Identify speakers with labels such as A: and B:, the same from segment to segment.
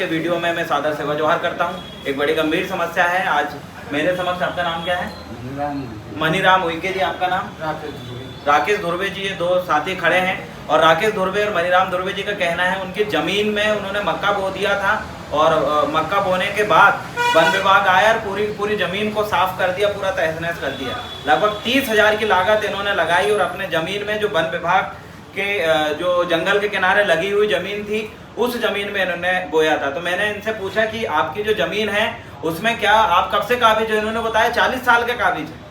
A: Video में मैं सादर सेवा जोहार करता हूं। एक बड़ी गंभीर समस्या है आज मेरे समक्ष। आपका नाम क्या है? मनीराम उइके जी। आपका नाम? राकेश धुर्वे जी। ये दो साथी खड़े हैं और राकेश धुर्वे और मनीराम धुर्वे जी का कहना है उनकी जमीन में उन्होंने मक्का बो दिया था और मक्का बोने के बाद वन विभाग आया और पूरी जमीन को साफ कर दिया, पूरा तहस नहस कर दिया। लगभग 30,000 की लागत इन्होंने लगाई और अपने जमीन में जो वन विभाग के जो जंगल के किनारे लगी हुई जमीन थी उस जमीन में इन्होंने बोया था। तो मैंने इनसे पूछा कि आपकी जो जमीन है उसमें क्या आप कब से काबिज हो? इन्होंने बताया 40 साल के काबिज है।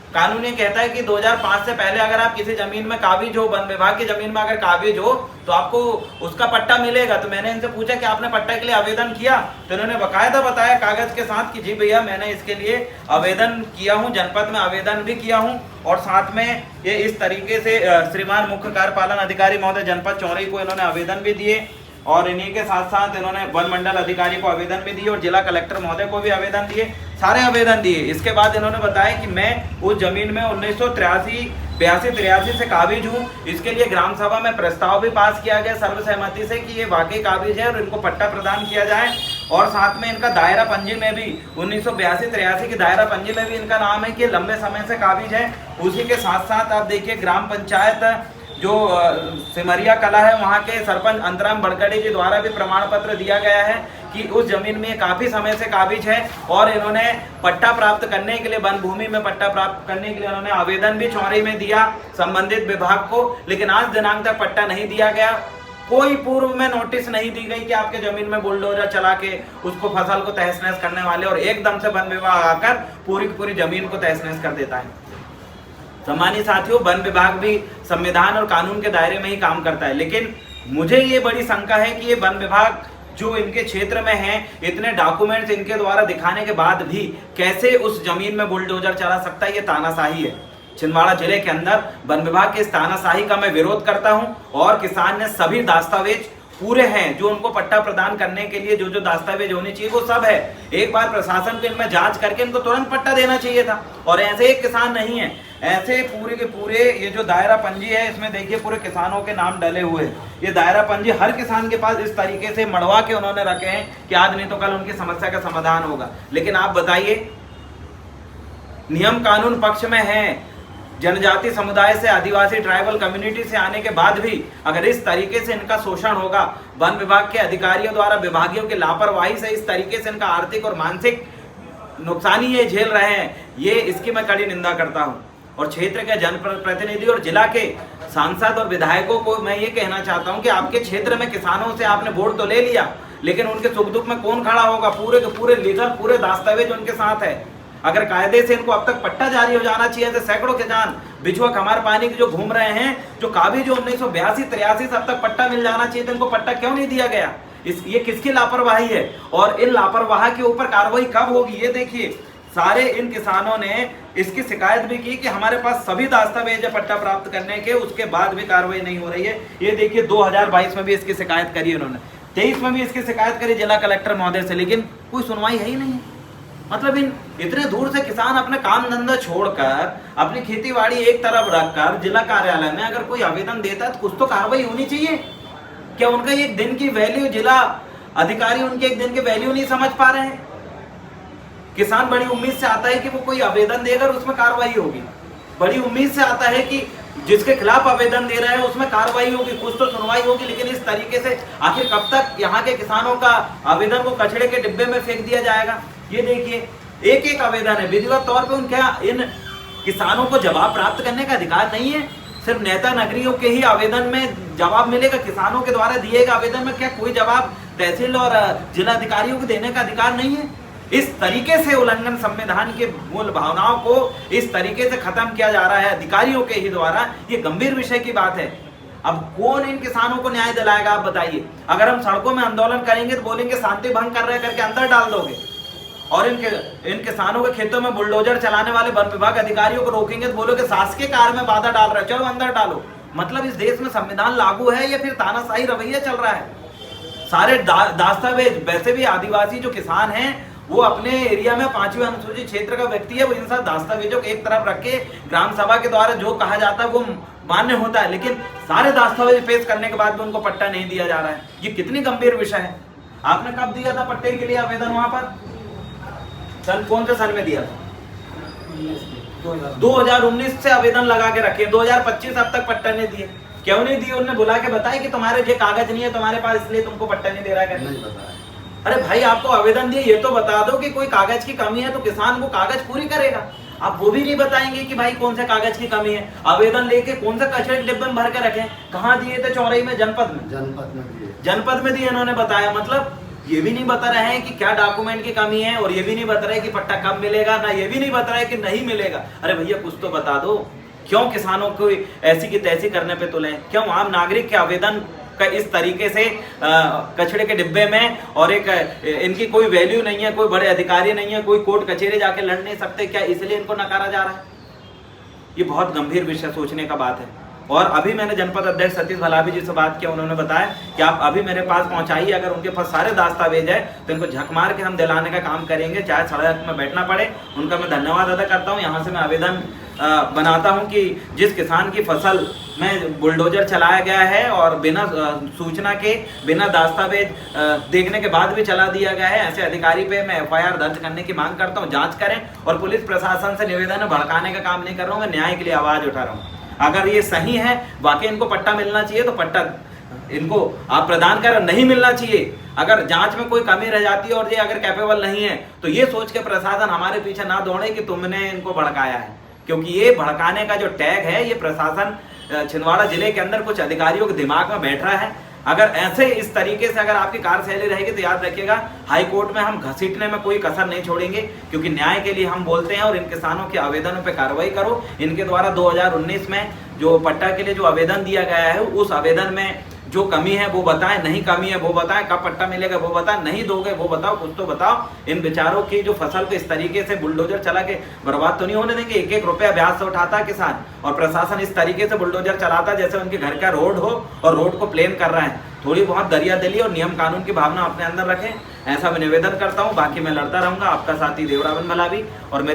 A: कानून ये कहता है कि 2005 से पहले अगर आप किसी जमीन में काबिज हो, वन विभाग की जमीन में अगर काबिज हो तो आपको उसका पट्टा मिलेगा। तो मैंने इनसे पूछा कि आपने पट्टा के लिए आवेदन किया? तो इन्होंने बाकायदा बताया कागज के साथ कि जी भैया मैंने इसके लिए आवेदन किया हूँ, जनपद में आवेदन भी किया हूँ और साथ में ये इस तरीके से श्रीमान मुख्य कार्यपालन अधिकारी महोदय जनपद चौरी को इन्होंने आवेदन भी दिए और इन्हीं के साथ साथ इन्होंने वन मंडल अधिकारी को आवेदन भी दिए और जिला कलेक्टर महोदय को भी आवेदन दिए, सारे आवेदन दिए। इसके बाद इन्होंने बताया कि मैं उस जमीन में 1983 से काबिज हूँ। इसके लिए ग्राम सभा में प्रस्ताव भी पास किया गया सर्वसहमति से कि ये वाकई काबिज है और इनको पट्टा प्रदान किया जाए। और साथ में इनका दायरा पंजी में भी 1982-83 की दायरा पंजी में भी इनका नाम है कि लंबे समय से काबिज है। उसी के साथ साथ आप देखिए ग्राम पंचायत जो सिमरिया कला है वहाँ के सरपंच अंतराम बड़कड़ी जी द्वारा भी प्रमाण पत्र दिया गया है कि उस जमीन में काफी समय से काबिज है और इन्होंने पट्टा प्राप्त करने के लिए वन भूमि में पट्टा प्राप्त करने के लिए उन्होंने आवेदन भी चौरी में दिया संबंधित विभाग को, लेकिन आज दिनांक तक पट्टा नहीं दिया गया। कोई पूर्व में नोटिस नहीं दी गई कि आपके जमीन में बुलडोजर चला के उसको फसल को तहस नहस करने वाले और एकदम से वन विभाग आकर पूरी जमीन को तहस नहस कर देता है। सम्मानित साथियों, वन विभाग भी संविधान और कानून के दायरे में ही काम करता है, लेकिन मुझे ये बड़ी शंका है कि ये वन विभाग जो इनके क्षेत्र में है इतने डॉक्यूमेंट्स इनके द्वारा दिखाने के बाद भी कैसे उस जमीन में बुलडोजर चला सकता है। ये तानाशाही है। छिंदवाड़ा जिले के अंदर वन विभाग के इस तानाशाही का मैं विरोध करता हूं और किसान ने सभी दस्तावेज पूरे हैं जो उनको पट्टा प्रदान करने के लिए जो दस्तावेज होने चाहिए वो सब है। एक बार प्रशासन को इनमें जांच करके इनको तुरंत पट्टा देना चाहिए था और ऐसे एक किसान नहीं है, ऐसे पूरे के पूरे ये जो दायरा पंजी है इसमें देखिए पूरे किसानों के नाम डले हुए हैं। ये दायरा पंजी हर किसान के पास इस तरीके से मड़वा के उन्होंने रखे हैं कि आज नहीं तो कल उनकी समस्या का समाधान होगा। लेकिन आप बताइए, नियम कानून पक्ष में है, जनजाति समुदाय से, आदिवासी ट्राइबल कम्युनिटी से आने के बाद भी अगर इस तरीके से इनका शोषण होगा, वन विभाग के अधिकारियों द्वारा विभागियों की लापरवाही से इस तरीके से इनका आर्थिक और मानसिक नुकसानी ये झेल रहे हैं, ये इसकी मैं कड़ी निंदा करता हूं। और क्षेत्र के जनप्रतिनिधि और जिला के सांसद और विधायकों को मैं ये कहना चाहता हूं कि आपके क्षेत्र में किसानों से आपने वोट तो ले लिया, लेकिन उनके सुख दुख में कौन खड़ा होगा? पूरे के पूरे लीगल पूरे दस्तावेज उनके साथ है। अगर कायदे से इनको अब तक पट्टा जारी हो जाना चाहिए। तो सैकड़ों किसान बिछुआ खमार पानी के जो घूम रहे हैं, जो काबिज जो 1982-83 से अब तक पट्टा मिल जाना चाहिए, तो इनको पट्टा क्यों नहीं दिया गया? ये किसकी लापरवाही है और इन लापरवाही के ऊपर कार्रवाई कब होगी? ये देखिए, सारे इन किसानों ने इसकी शिकायत भी की कि हमारे पास सभी दस्तावेज है पट्टा प्राप्त करने के, उसके बाद भी कार्रवाई नहीं हो रही है। ये देखिए 2022 में भी इसकी शिकायत करी उन्होंने, 23 में भी इसकी शिकायत करी जिला कलेक्टर महोदय से, लेकिन कोई सुनवाई है ही नहीं। मतलब इन इतने दूर से किसान अपने काम धंधा छोड़कर अपनी खेती बाड़ी एक तरफ रखकर जिला कार्यालय में अगर कोई आवेदन देता है तो कुछ तो कार्रवाई होनी चाहिए। क्या उनका एक दिन की वैल्यू, जिला अधिकारी उनके एक दिन की वैल्यू नहीं समझ पा रहे हैं? किसान बड़ी उम्मीद से आता है कि वो कोई आवेदन देगा और उसमें कार्रवाई होगी, बड़ी उम्मीद से आता है कि जिसके खिलाफ आवेदन दे रहे हैं उसमें कार्रवाई होगी, कुछ तो सुनवाई होगी। लेकिन इस तरीके से आखिर कब तक यहाँ के किसानों का आवेदन को कचड़े के डिब्बे में फेंक दिया जाएगा? ये देखिए, एक आवेदन है, विधिवत तौर पे उनके इन किसानों को जवाब प्राप्त करने का अधिकार नहीं है। सिर्फ नेता नगरियों के ही आवेदन में जवाब मिलेगा, किसानों के द्वारा दिए गए आवेदन में क्या कोई जवाब तहसील और जिला अधिकारियों को देने का अधिकार नहीं है? इस तरीके से उल्लंघन संविधान के मूल भावनाओं को इस तरीके से खत्म किया जा रहा है अधिकारियों के ही द्वारा। ये गंभीर विषय की बात है। अब कौन इन किसानों को न्याय दिलाएगा? आप बताइए। अगर हम सड़कों में आंदोलन करेंगे तो बोलेंगे शांति भंग कर रहे करके अंदर डाल दोगे, और इन किसानों के खेतों में बुलडोजर चलाने वाले वन विभाग अधिकारियों को रोकेंगे तो बोलोगे शासकीय कार्य में बाधा डाल रहे, चलो अंदर डालो। मतलब इस देश में संविधान लागू है या फिर तानाशाही रवैया चल रहा है? सारे दस्तावेज, वैसे भी आदिवासी जो किसान हैं वो अपने एरिया में 5वीं अनुसूचित क्षेत्र का व्यक्ति है, वो इन सब दस्तावेजों को एक तरफ रख के ग्राम सभा के द्वारा जो कहा जाता है वो मान्य होता है, लेकिन सारे दस्तावेज पेश करने के बाद भी उनको पट्टा नहीं दिया जा रहा है। ये कितनी गंभीर विषय है। आपने कब दिया था पट्टे के लिए आवेदन वहां पर? सन कौन से सन में दिया था? 2019 से आवेदन लगा के रखे, 2025 अब तक पट्टा नहीं दिए। क्यों नहीं दिए? उन्होंने बुला के बताया कि तुम्हारे ये कागज नहीं है तुम्हारे पास, इसलिए तुमको पट्टा नहीं दे रहा है। नहीं बताया। अरे भाई आपको आवेदन दिए, ये तो बता दो कि कोई कागज की कमी है तो किसान वो कागज पूरी करेगा। आप वो भी नहीं बताएंगे कि भाई कौन से कागज की कमी है। आवेदन लेके कौन सा कचरे के डिब्बे में भर के रखे? कहाँ दिए थे? चौरई में, जनपद में दिए इन्होंने बताया। मतलब ये भी नहीं बता रहे हैं कि क्या डॉक्यूमेंट की कमी है, और ये भी नहीं बता रहे कि पट्टा कब मिलेगा, ना ये भी नहीं बता रहे कि नहीं मिलेगा। अरे भैया कुछ तो बता दो। क्यों किसानों को ऐसी की तैसी करने पे तुले? क्यों आम नागरिक के आवेदन का इस तरीके से कचड़े के डिब्बे में, और एक इनकी कोई वैल्यू नहीं है, कोई बड़े अधिकारी नहीं है, कोई कोर्ट कचहरी जाके लड़ नहीं सकते क्या, इसलिए इनको नकारा जा रहा है? ये बहुत गंभीर विषय सोचने का बात है। और अभी मैंने जनपद अध्यक्ष सतीश भलावी जी से बात किया, उन्होंने बताया कि आप अभी मेरे पास पहुंचाइए, अगर उनके पास सारे दस्तावेज है तो इनको झक मार के हम दिलाने का काम करेंगे, चाहे सड़क में बैठना पड़े। उनका मैं धन्यवाद अदा करता हूं। यहाँ से मैं आवेदन बनाता हूं कि जिस किसान की फसल में बुलडोजर चलाया गया है और बिना सूचना के, बिना दस्तावेज देखने के बाद भी चला दिया गया है, ऐसे अधिकारी पे मैं FIR दर्ज करने की मांग करता हूं। जांच करें। और पुलिस प्रशासन से निवेदन है, भड़काने का काम नहीं कर रहा हूं, मैं न्याय के लिए आवाज उठा रहा हूं। अगर ये सही है, वाकई इनको पट्टा मिलना चाहिए तो पट्टा इनको आप प्रदान करें, नहीं मिलना चाहिए। अगर जांच में कोई कमी रह जाती है और ये अगर कैपेबल नहीं है तो ये सोच के प्रशासन हमारे पीछे ना दौड़े कि तुमने इनको भड़काया है, क्योंकि ये भड़काने का जो टैग है ये प्रशासन छिंदवाड़ा जिले के अंदर कुछ अधिकारियों के दिमाग में बैठ रहा है। अगर ऐसे इस तरीके से अगर आपकी कार्यशैली रहेगी तो याद रखिएगा हाई कोर्ट में हम घसीटने में कोई कसर नहीं छोड़ेंगे, क्योंकि न्याय के लिए हम बोलते हैं। और इन किसानों के आवेदनों पे कार्रवाई करो। इनके द्वारा 2019 में जो पट्टा के लिए जो आवेदन दिया गया है, उस आवेदन में जो कमी है वो बताएं, नहीं कमी है वो बताएं, कब पट्टा मिलेगा वो बताएं, नहीं दोगे वो बताओ, कुछ तो बताओ। इन बेचारों की जो फसल को इस तरीके से बुलडोजर चला के बर्बाद तो नहीं होने देंगे। 1-1 रुपया ब्याज से उठाता किसान, और प्रशासन इस तरीके से बुलडोजर चलाता जैसे उनके घर का रोड हो और रोड को प्लेन कर रहा है। थोड़ी बहुत दरिया दिली और नियम कानून की भावना अपने अंदर रखें, ऐसा मैं निवेदन करता हूँ। बाकी मैं लड़ता रहूंगा। आपका साथी देवरावन भलावी और मेरे